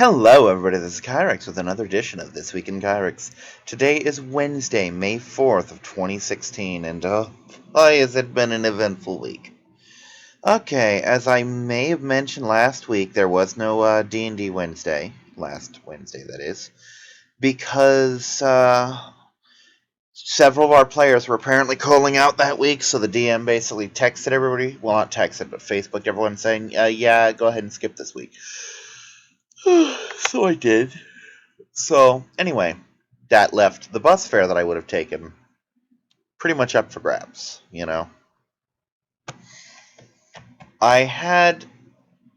Hello, everybody. This is Kyrix with another edition of This Week in Kyrix. Today is Wednesday, May 4th of 2016, and boy, has it been an eventful week. Okay, as I may have mentioned last week, there was no D&D Wednesday. Last Wednesday, that is. Because several of our players were apparently calling out that week, so the DM basically texted everybody. Well, not texted, but Facebooked everyone saying, yeah, go ahead and skip this week. So I did. So, anyway, that left the bus fare that I would have taken pretty much up for grabs, you know. I had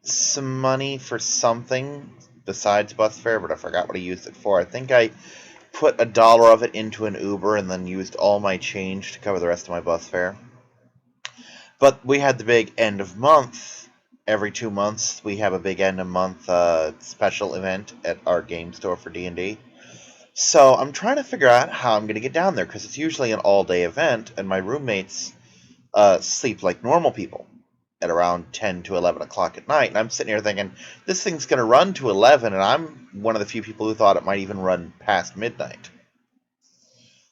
some money for something besides bus fare, but I forgot what I used it for. I think I put $1 of it into an Uber and then used all my change to cover the rest of my bus fare. But we had the big end of month. Every 2 months, we have a big end of month special event at our game store for D&D. So I'm trying to figure out how I'm going to get down there, because it's usually an all-day event, and my roommates sleep like normal people at around 10 to 11 o'clock at night. And I'm sitting here thinking, this thing's going to run to 11, and I'm one of the few people who thought it might even run past midnight.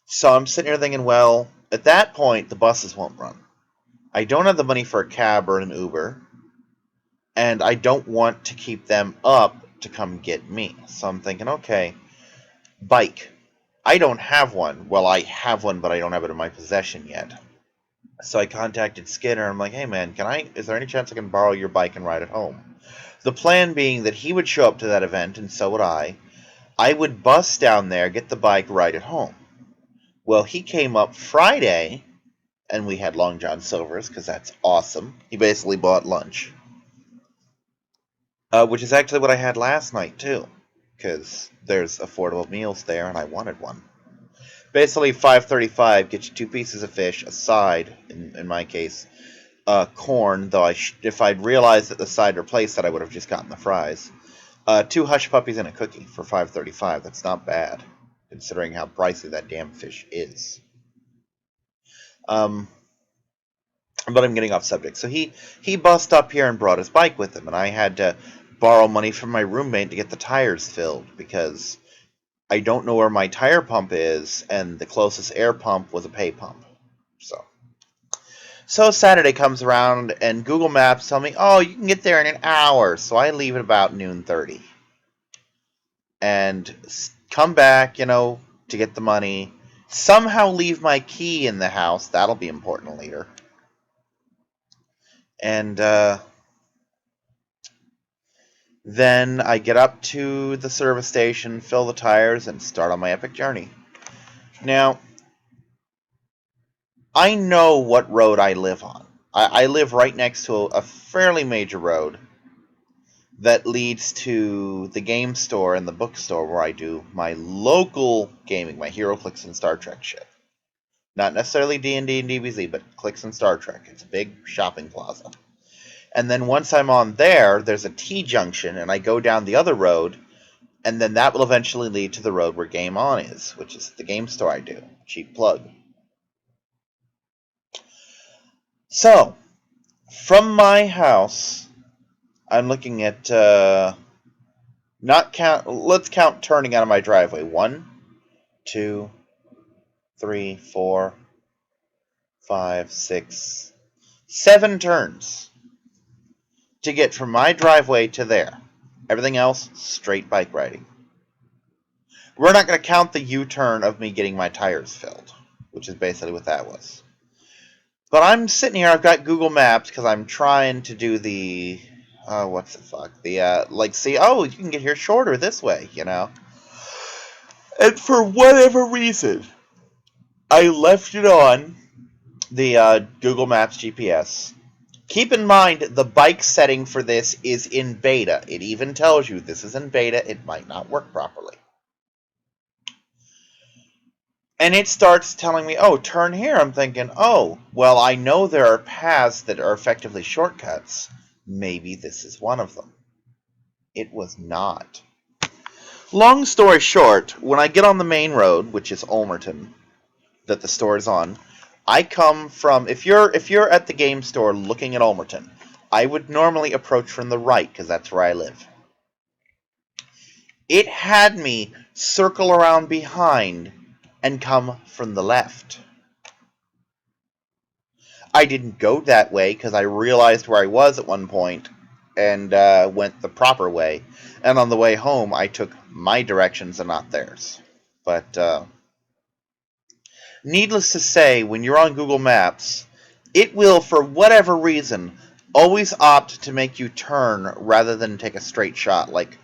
So I'm sitting here thinking, well, at that point, the buses won't run. I don't have the money for a cab or an Uber, and I don't want to keep them up to come get me. So I'm thinking, okay, bike. I don't have one. Well, I have one, but I don't have it in my possession yet. So I contacted Skinner. I'm like, hey man, is there any chance I can borrow your bike and ride it home? The plan being that he would show up to that event, and so would I. I would bus down there, get the bike, ride it home. Well, he came up Friday, and we had Long John Silver's, because that's awesome. He basically bought lunch. Which is actually what I had last night, too, because there's affordable meals there, and I wanted one. Basically, $5.35 gets you 2 pieces of fish, a side, in my case, corn, though if I'd realized that the side replaced that, I would have just gotten the fries. 2 hush puppies and a cookie for $5.35. That's not bad, considering how pricey that damn fish is. But I'm getting off subject. So he bussed up here and brought his bike with him, and I had to borrow money from my roommate to get the tires filled, because I don't know where my tire pump is, and the closest air pump was a pay pump. So Saturday comes around, and Google Maps tell me, oh, you can get there in an hour. So I leave at about noon 30. And come back, to get the money. Somehow leave my key in the house. That'll be important later. And then I get up to the service station, fill the tires, and start on my epic journey. Now, I know what road I live on. I live right next to a fairly major road that leads to the game store and the bookstore where I do my local gaming, my HeroClix and Star Trek shit. Not necessarily D&D and DBZ, but Clicks and Star Trek. It's a big shopping plaza. And then once I'm on there, there's a T-junction, and I go down the other road, and then that will eventually lead to the road where Game On is, which is the game store I do. Cheap plug. So, from my house, I'm looking at, let's count turning out of my driveway. 1, 2, 3, 4, 5, 6, 7 turns to get from my driveway to there. Everything else, straight bike riding. We're not going to count the U-turn of me getting my tires filled, which is basically what that was. But I'm sitting here, I've got Google Maps, because I'm trying to do the, what's the fuck? See, you can get here shorter this way, And for whatever reason, I left it on the Google Maps GPS. Keep in mind, the bike setting for this is in beta. It even tells you this is in beta, it might not work properly. And it starts telling me, oh, turn here. I'm thinking, oh, well, I know there are paths that are effectively shortcuts. Maybe this is one of them. It was not. Long story short, when I get on the main road, which is Ulmerton, that the store is on, I come from, if you're at the game store looking at Ulmerton, I would normally approach from the right, because that's where I live. It had me circle around behind and come from the left. I didn't go that way because I realized where I was at one point and went the proper way. And on the way home, I took my directions and not theirs. But needless to say, when you're on Google Maps, it will, for whatever reason, always opt to make you turn rather than take a straight shot. Like,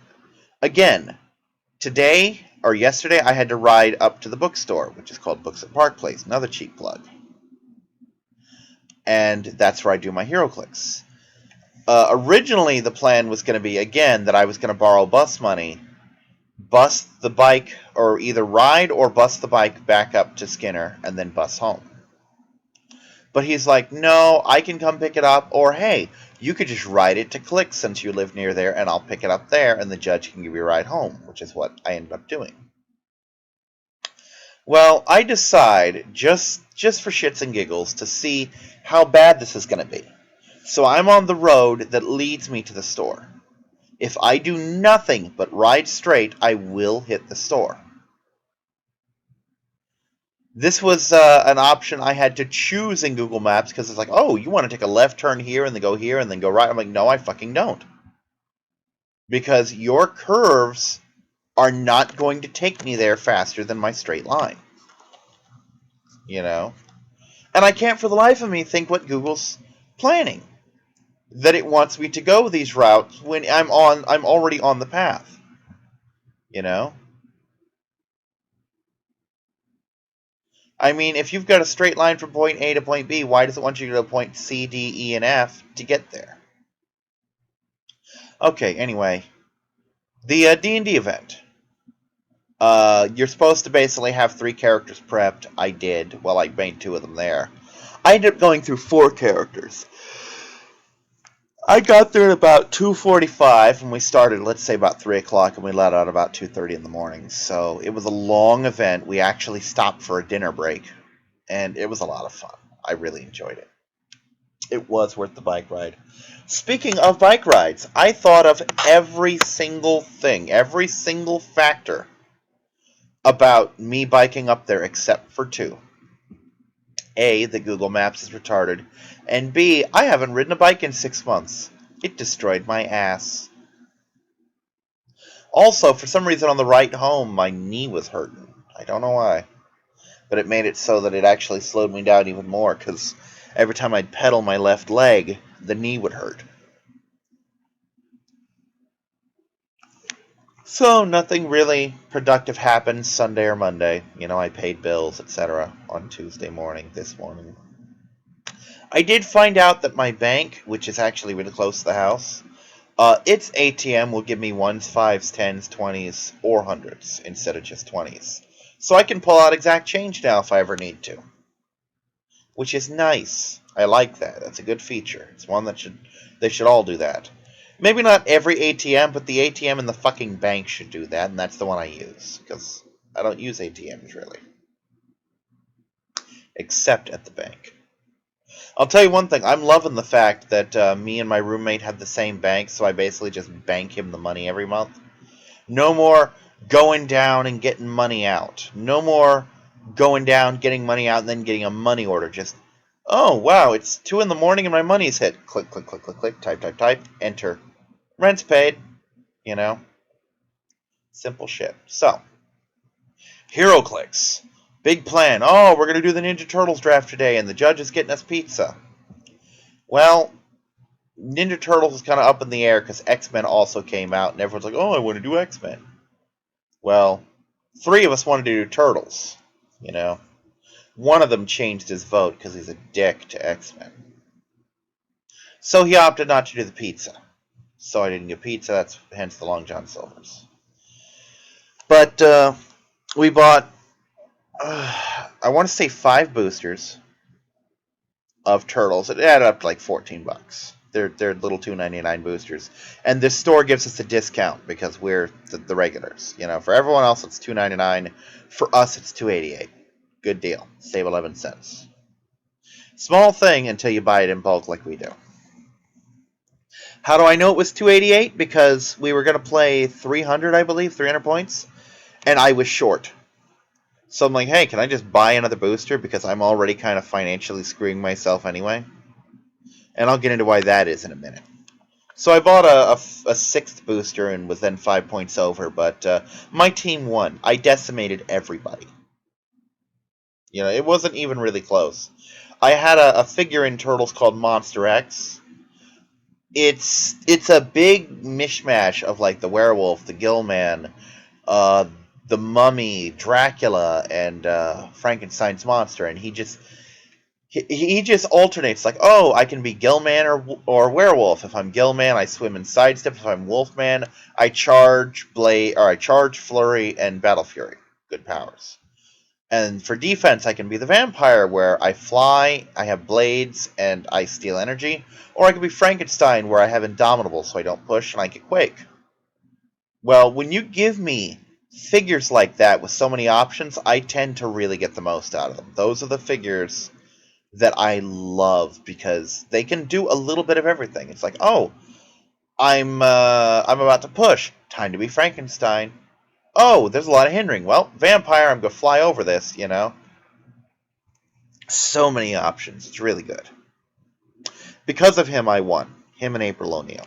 again, today or yesterday, I had to ride up to the bookstore, which is called Books at Park Place, another cheap plug. And that's where I do my HeroClix. Originally, the plan was going to be, again, that I was going to borrow bus money, bus the bike, or either ride or bus the bike back up to Skinner, and then bus home. But he's like, no, I can come pick it up, or hey, you could just ride it to Click since you live near there, and I'll pick it up there, and the judge can give you a ride home, which is what I ended up doing. Well, I decide, just for shits and giggles, to see how bad this is going to be. So I'm on the road that leads me to the store. If I do nothing but ride straight, I will hit the store. This was an option I had to choose in Google Maps because it's like, oh, you want to take a left turn here and then go here and then go right. I'm like, no, I fucking don't. Because your curves are not going to take me there faster than my straight line. You know? And I can't for the life of me think what Google's planning. That it wants me to go these routes when I'm already on the path. You know? I mean, if you've got a straight line from point A to point B, why does it want you to go to point C, D, E, and F to get there? Okay, anyway. The D&D event. You're supposed to basically have 3 characters prepped. I did. Well, I made 2 of them there. I ended up going through 4 characters. I got there at about 2:45, and we started, let's say, about 3 o'clock, and we let out about 2:30 in the morning. So it was a long event. We actually stopped for a dinner break, and it was a lot of fun. I really enjoyed it. It was worth the bike ride. Speaking of bike rides, I thought of every single thing, every single factor about me biking up there except for 2. A, that Google Maps is retarded, and B, I haven't ridden a bike in 6 months. It destroyed my ass. Also, for some reason on the ride home, my knee was hurting. I don't know why. But it made it so that it actually slowed me down even more, because every time I'd pedal my left leg, the knee would hurt. So, nothing really productive happened Sunday or Monday. You know, I paid bills, etc. on Tuesday morning, this morning. I did find out that my bank, which is actually really close to the house, its ATM will give me 1s, 5s, 10s, 20s, or 100s instead of just 20s. So I can pull out exact change now if I ever need to. Which is nice. I like that. That's a good feature. It's one that they should all do that. Maybe not every ATM, but the ATM in the fucking bank should do that, and that's the one I use. Because I don't use ATMs, really. Except at the bank. I'll tell you one thing. I'm loving the fact that me and my roommate have the same bank, so I basically just bank him the money every month. No more going down and getting money out. No more going down, getting money out, and then getting a money order. Just, oh, wow, it's 2 in the morning and my money's hit. Click, click, click, click, click, type, type, type, enter. Rent's paid. You know? Simple shit. So, HeroClix. Big plan. Oh, we're going to do the Ninja Turtles draft today, and the judge is getting us pizza. Well, Ninja Turtles is kind of up in the air because X-Men also came out, and everyone's like, oh, I want to do X-Men. Well, 3 of us wanted to do Turtles, you know. One of them changed his vote because he's a dick to X-Men. So he opted not to do the pizza. So I didn't get pizza, that's hence the Long John Silvers. But we bought, I want to say 5 boosters of Turtles. It added up to like $14. They're little $2.99 boosters, and this store gives us a discount because we're the regulars. You know, for everyone else it's $2.99. For us it's $2.88. Good deal. Save 11 cents. Small thing until you buy it in bulk like we do. How do I know it was 288? Because we were going to play 300, I believe, 300 points, and I was short. So I'm like, hey, can I just buy another booster? Because I'm already kind of financially screwing myself anyway. And I'll get into why that is in a minute. So I bought a sixth booster and was then 5 points over, but my team won. I decimated everybody. You know, it wasn't even really close. I had a figure in Turtles called Monster X. It's a big mishmash of like the werewolf, the Gillman, uh, the mummy, Dracula, and Frankenstein's monster, and he just alternates. Like, oh, I can be Gillman or werewolf. If I'm Gillman, I swim and sidestep. If I'm Wolfman, I charge blade or I charge flurry and battle fury. Good powers. And for defense, I can be the vampire, where I fly, I have blades, and I steal energy. Or I can be Frankenstein, where I have indomitable, so I don't push and I can quake. Well, when you give me figures like that with so many options, I tend to really get the most out of them. Those are the figures that I love because they can do a little bit of everything. It's like, oh, I'm about to push. Time to be Frankenstein. Oh, there's a lot of hindering. Well, vampire, I'm gonna fly over this. You know, so many options. It's really good. Because of him, I won. Him and April O'Neil.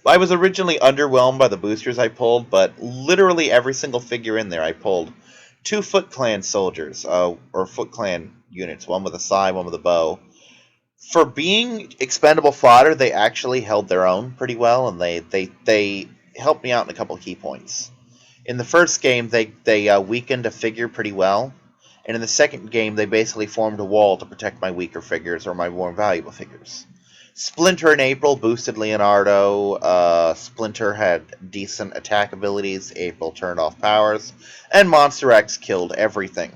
I was originally underwhelmed by the boosters I pulled, but literally every single figure in there I pulled. Two Foot Clan soldiers, or Foot Clan units, one with a sai, one with a bow. For being expendable fodder, they actually held their own pretty well, and they helped me out in a couple key points. In the first game, they weakened a figure pretty well, and in the second game, they basically formed a wall to protect my weaker figures or my more valuable figures. Splinter and April boosted Leonardo. Splinter had decent attack abilities. April turned off powers, and Monster X killed everything.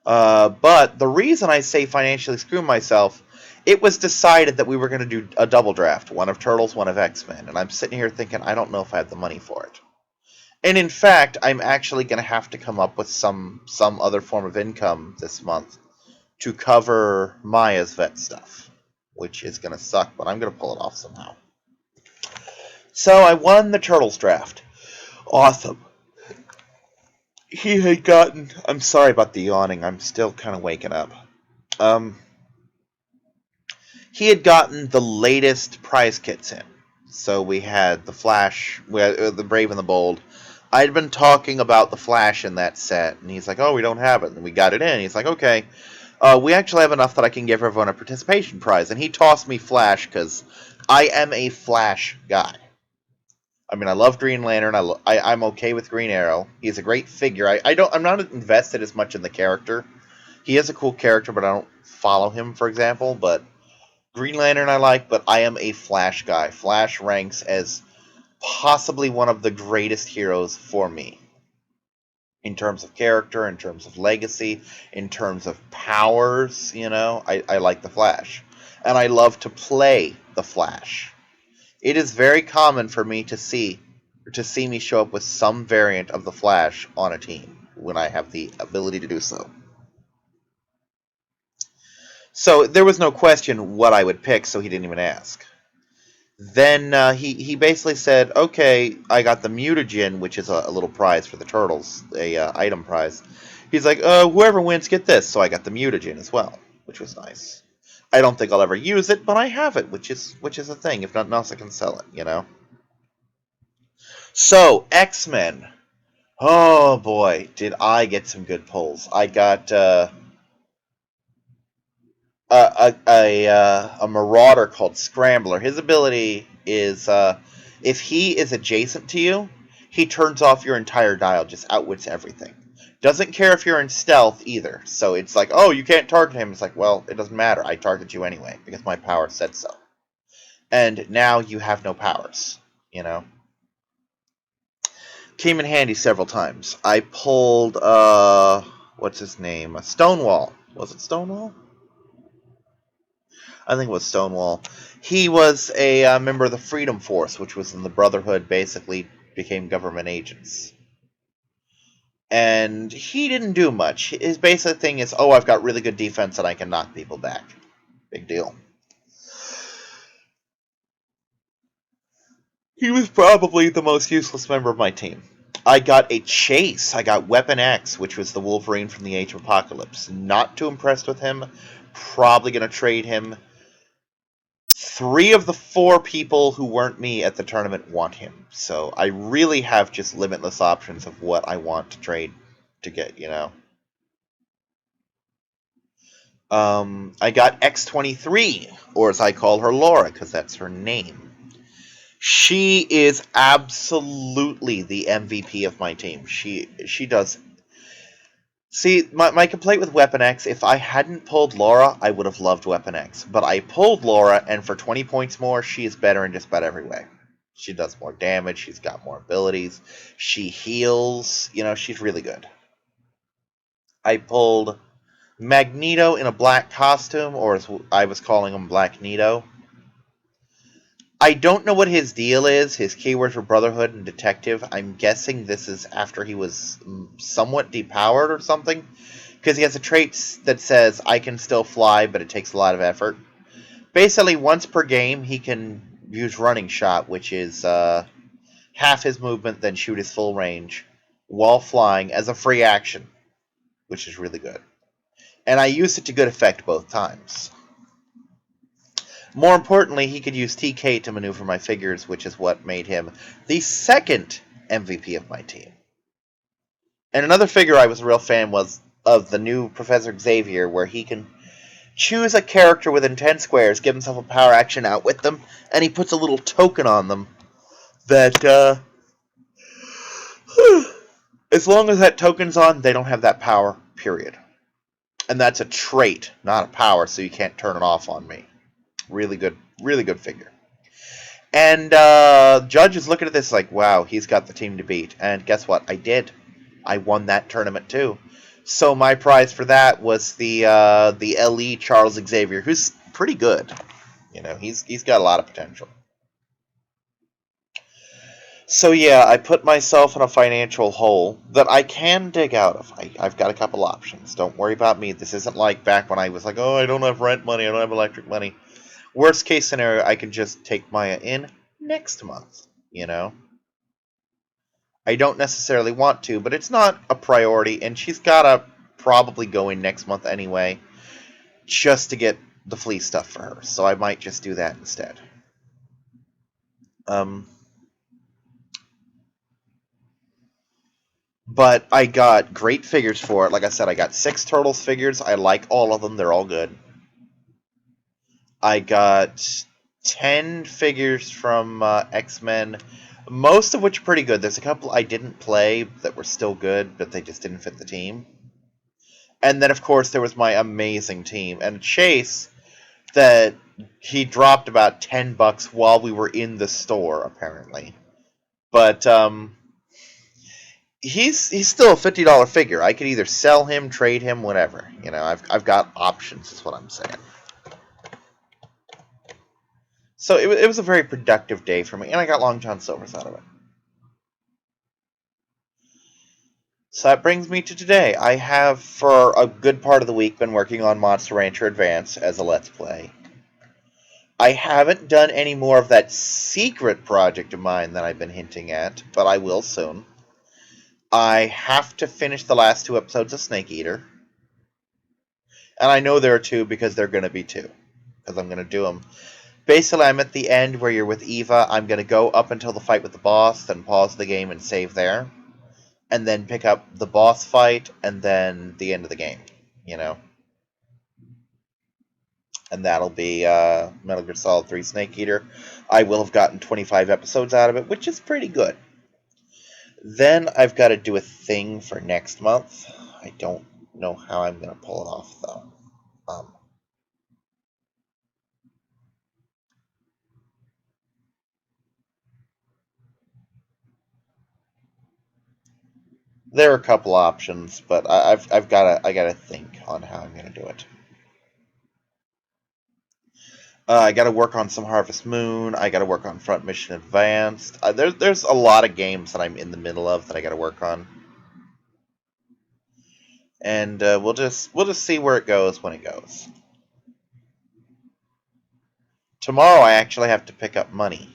But the reason I say financially screw myself, it was decided that we were going to do a double draft, one of Turtles, one of X-Men, and I'm sitting here thinking I don't know if I have the money for it. And in fact, I'm actually going to have to come up with some other form of income this month to cover Maya's vet stuff, which is going to suck, but I'm going to pull it off somehow. So I won the Turtles draft. Awesome. He had gotten... I'm sorry about the yawning. I'm still kind of waking up. He had gotten the latest prize kits in. So we had the Flash, we had, the Brave and the Bold. I'd been talking about the Flash in that set, and he's like, oh, we don't have it. And we got it in. He's like, okay, we actually have enough that I can give everyone a participation prize. And he tossed me Flash because I am a Flash guy. I mean, I love Green Lantern. I'm okay with Green Arrow. He's a great figure. I'm not invested as much in the character. He is a cool character, but I don't follow him, for example. But Green Lantern I like, but I am a Flash guy. Flash ranks as possibly one of the greatest heroes for me. In terms of character, in terms of legacy, in terms of powers, you know, I like the Flash. And I love to play the Flash. It is very common for me to see me show up with some variant of the Flash on a team when I have the ability to do so. So there was no question what I would pick, so he didn't even ask. Then he basically said, okay, I got the mutagen, which is a little prize for the Turtles, a item prize. He's like, whoever wins, get this. So I got the mutagen as well, which was nice. I don't think I'll ever use it, but I have it, which is a thing. If nothing else, I can sell it, you know? So, X-Men. Oh, boy, did I get some good pulls. I got a Marauder called Scrambler. His ability is if he is adjacent to you, he turns off your entire dial, just outwits everything. Doesn't care if you're in stealth either. So it's like, oh, you can't target him. It's like, well, it doesn't matter. I target you anyway because my power said so. And now you have no powers, you know. Came in handy several times. I pulled what's his name? Stonewall. Was it Stonewall? I think it was Stonewall. He was a member of the Freedom Force, which was in the Brotherhood, basically became government agents. And he didn't do much. His basic thing is, oh, I've got really good defense and I can knock people back. Big deal. He was probably the most useless member of my team. I got a chase. I got Weapon X, which was the Wolverine from the Age of Apocalypse. Not too impressed with him. Probably going to trade him. 3 of the 4 people who weren't me at the tournament want him. So I really have just limitless options of what I want to trade to get, I got X-23, or as I call her, Laura, because that's her name. She is absolutely the MVP of my team. She does. See, my complaint with Weapon X, if I hadn't pulled Laura, I would have loved Weapon X. But I pulled Laura, and for 20 points more, she is better in just about every way. She does more damage, she's got more abilities, she heals, she's really good. I pulled Magneto in a black costume, or as I was calling him, Black Nito. I don't know what his deal is. His keywords were Brotherhood and Detective. I'm guessing this is after he was somewhat depowered or something. Because he has a trait that says, I can still fly, but it takes a lot of effort. Basically, once per game, he can use Running Shot, which is half his movement, then shoot his full range, while flying as a free action, which is really good. And I used it to good effect both times. More importantly, he could use TK to maneuver my figures, which is what made him the second MVP of my team. And another figure I was a real fan was of the new Professor Xavier, where he can choose a character within 10 squares, give himself a power action, outwit them, and he puts a little token on them that, as long as that token's on, they don't have that power, period. And that's a trait, not a power, so you can't turn it off on me. Really good figure. And Judge is looking at this like, wow, he's got the team to beat. And guess what? I did. I won that tournament too. So my prize for that was the LE Charles Xavier, who's pretty good. He's got a lot of potential. So yeah, I put myself in a financial hole that I can dig out of. I've got a couple options. Don't worry about me. This isn't like back when I was like, oh, I don't have rent money, I don't have electric money. Worst case scenario, I can just take Maya in next month, I don't necessarily want to, but it's not a priority, and she's gotta probably go in next month anyway, just to get the flea stuff for her, so I might just do that instead. But I got great figures for it. Like I said, I got 6 Turtles figures. I like all of them. They're all good. I got 10 figures from X-Men, most of which are pretty good. There's a couple I didn't play that were still good, but they just didn't fit the team. And then, of course, there was my amazing team. And Chase, that he dropped about $10 while we were in the store, apparently. But he's still a $50 figure. I could either sell him, trade him, whatever. I've got options, is what I'm saying. So it was a very productive day for me, and I got Long John Silver's out of it. So that brings me to today. I have, for a good part of the week, been working on Monster Rancher Advance as a Let's Play. I haven't done any more of that secret project of mine that I've been hinting at, but I will soon. I have to finish the last 2 episodes of Snake Eater. And I know there are 2 because there are going to be 2. Because I'm going to do them. Basically, I'm at the end where you're with Eva. I'm going to go up until the fight with the boss, then pause the game and save there. And then pick up the boss fight, and then the end of the game. And that'll be Metal Gear Solid 3 Snake Eater. I will have gotten 25 episodes out of it, which is pretty good. Then I've got to do a thing for next month. I don't know how I'm going to pull it off, though. There are a couple options, but I gotta think on how I'm going to do it. I got to work on some Harvest Moon. I got to work on Front Mission Advanced. There's a lot of games that I'm in the middle of that I got to work on. and we'll just see where it goes when it goes. Tomorrow I actually have to pick up money.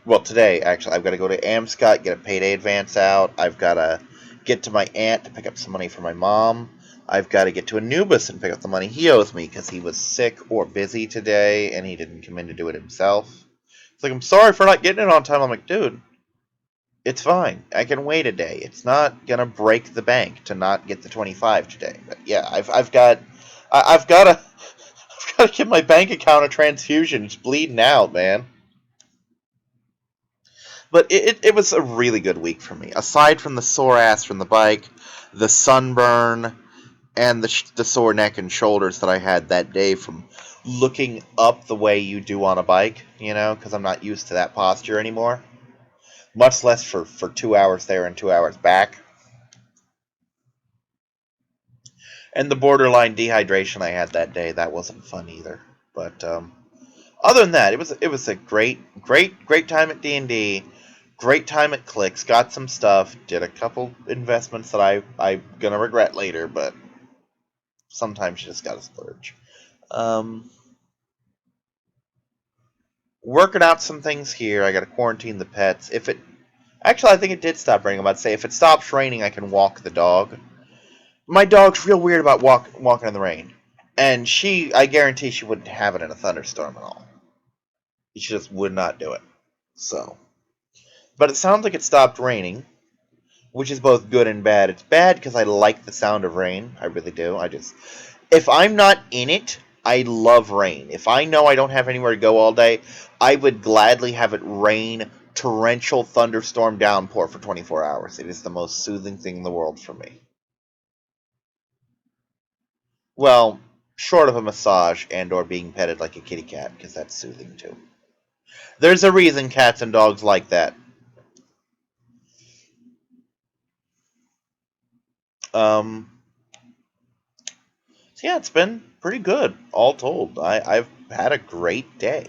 Well, today actually I've got to go to Amscot, get a payday advance out. I've got to get to my aunt to pick up some money for my mom. I've got to get to Anubis and pick up the money he owes me because he was sick or busy today and he didn't come in to do it himself. It's like, I'm sorry for not getting it on time. I'm like, dude, it's fine. I can wait a day. It's not gonna break the bank to not get the 25 today. But yeah, I've got to I've got to give my bank account a transfusion. It's bleeding out, man. But it was a really good week for me. Aside from the sore ass from the bike, the sunburn, and the sore neck and shoulders that I had that day from looking up the way you do on a bike, because I'm not used to that posture anymore. Much less for 2 hours there and 2 hours back. And the borderline dehydration I had that day, that wasn't fun either. But other than that, it was a great time at D&D. Great time at Clicks. Got some stuff. Did a couple investments that I'm gonna regret later, but sometimes you just gotta splurge. Um, Working out some things here. I gotta quarantine the pets. Actually, I think it did stop raining. I'm about to say if it stops raining, I can walk the dog. My dog's real weird about walking in the rain, and I guarantee she wouldn't have it in a thunderstorm at all. She just would not do it. So, but it sounds like it stopped raining, which is both good and bad. It's bad because I like the sound of rain. I really do. If I'm not in it, I love rain. If I know I don't have anywhere to go all day, I would gladly have it rain, torrential thunderstorm downpour for 24 hours. It is the most soothing thing in the world for me. Well, short of a massage and or being petted like a kitty cat, because that's soothing too. There's a reason cats and dogs like that. Um, so yeah, it's been pretty good, all told. I've had a great day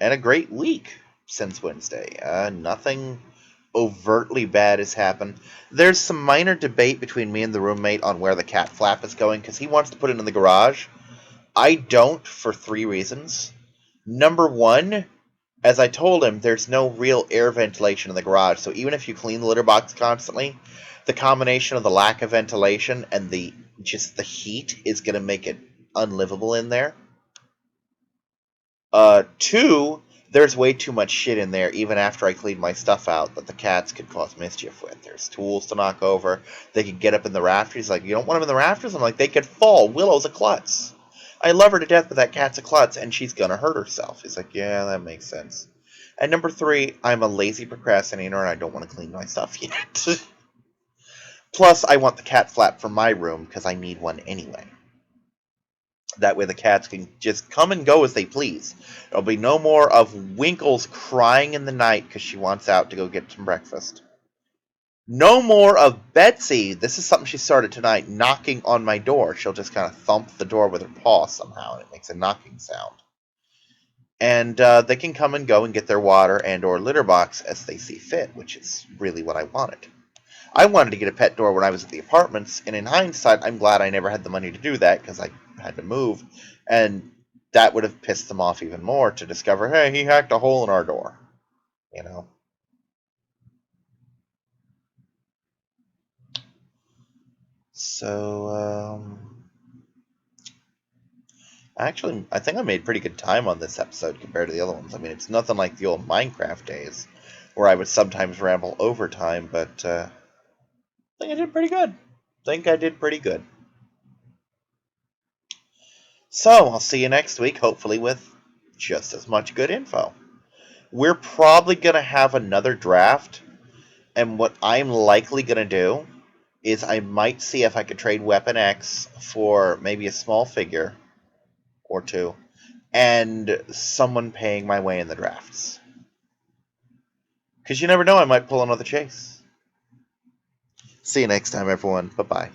and a great week since Wednesday. Nothing overtly bad has happened. There's some minor debate between me and the roommate on where the cat flap is going because he wants to put it in the garage. I don't for three reasons. Number one, as I told him, there's no real air ventilation in the garage, so even if you clean the litter box constantly, the combination of the lack of ventilation and the heat is going to make it unlivable in there. Two, there's way too much shit in there, even after I clean my stuff out, that the cats could cause mischief with. There's tools to knock over. They could get up in the rafters. He's like, you don't want them in the rafters? I'm like, they could fall. Willow's a klutz. I love her to death, but that cat's a klutz, and she's gonna hurt herself. He's like, yeah, that makes sense. And number three, I'm a lazy procrastinator, and I don't want to clean my stuff yet. Plus, I want the cat flap for my room, because I need one anyway. That way the cats can just come and go as they please. There'll be no more of Winkles crying in the night because she wants out to go get some breakfast. No more of Betsy, this is something she started tonight, knocking on my door. She'll just kind of thump the door with her paw somehow, and it makes a knocking sound. And they can come and go and get their water and or litter box as they see fit, which is really what I wanted. I wanted to get a pet door when I was at the apartments, and in hindsight, I'm glad I never had the money to do that because I had to move, and that would have pissed them off even more to discover, hey, he hacked a hole in our door, you know. So, actually, I think I made pretty good time on this episode compared to the other ones. I mean, it's nothing like the old Minecraft days where I would sometimes ramble overtime, but I think I did pretty good. So, I'll see you next week, hopefully with just as much good info. We're probably going to have another draft, and what I'm likely going to do is I might see if I could trade Weapon X for maybe a small figure or two, and someone paying my way in the drafts. Because you never know, I might pull another chase. See you next time, everyone. Bye-bye.